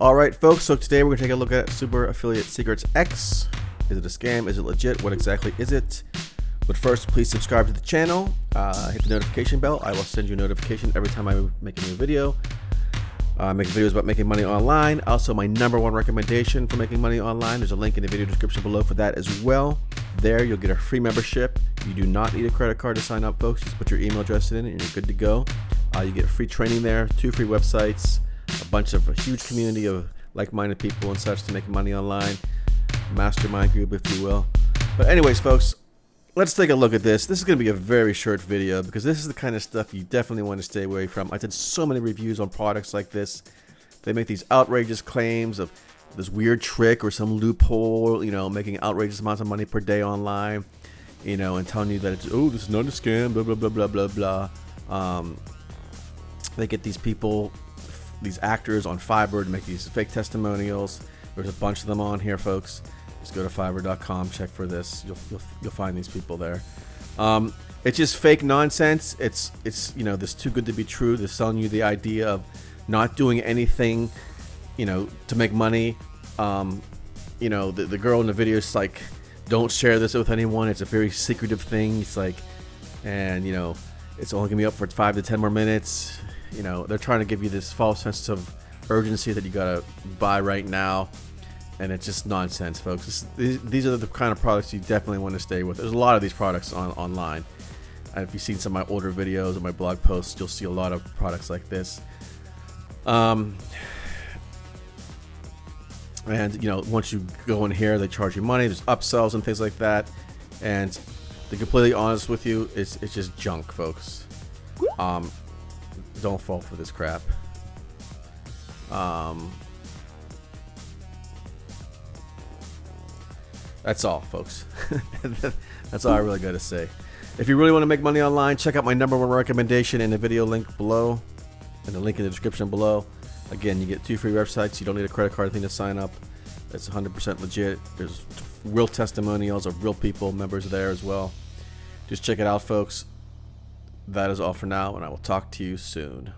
Alright folks, so today we're going to take a look at Super Affiliate Secrets X. Is it a scam? Is it legit? What exactly is it? But first, please subscribe to the channel, hit the notification bell. I will send you a notification every time I make a new video. I make videos about making money online. Also, my #1 recommendation for making money online. There's a link in the video description below for that as well. There, you'll get a free membership. You do not need a credit card to sign up, folks. Just put your email address in and you're good to go. You get free training there, 2 free websites, a huge community of like-minded people and such to make money online. Mastermind group, if you will. But anyways, folks, let's take a look at this. This is going to be a very short video because this is the kind of stuff you definitely want to stay away from. I did so many reviews on products like this. They make these outrageous claims of this weird trick or some loophole, you know, making outrageous amounts of money per day online, you know, and telling you that it's, oh, this is not a scam, blah, blah, blah, blah, blah, blah. They get these people, these actors on Fiverr to make these fake testimonials. There's a bunch of them on here, folks. Just go to fiverr.com, check for this. You'll find these people there. It's just fake nonsense. It's you know, this too good to be true. They're selling you the idea of not doing anything, you know, to make money. You know, the girl in the video is like, don't share this with anyone. It's a very secretive thing. It's like, and you know, it's only gonna be up for 5 to 10 more minutes. You know, they're trying to give you this false sense of urgency that you gotta buy right now, and it's just nonsense, folks. These are the kind of products you definitely want to stay with. There's a lot of these products online. And if you've seen some of my older videos or my blog posts, you'll see a lot of products like this. And you know, once you go in here, they charge you money. There's upsells and things like that. And to be completely honest with you, it's just junk, folks. Don't fall for this crap. That's all, folks. That's all I really got to say. If you really want to make money online, check out my #1 recommendation in the video link below, and the link in the description below. Again, you get 2 free websites. You don't need a credit card thing to sign up. It's 100% legit. There's real testimonials of real people, members there as well. Just check it out, folks. That is all for now, and I will talk to you soon.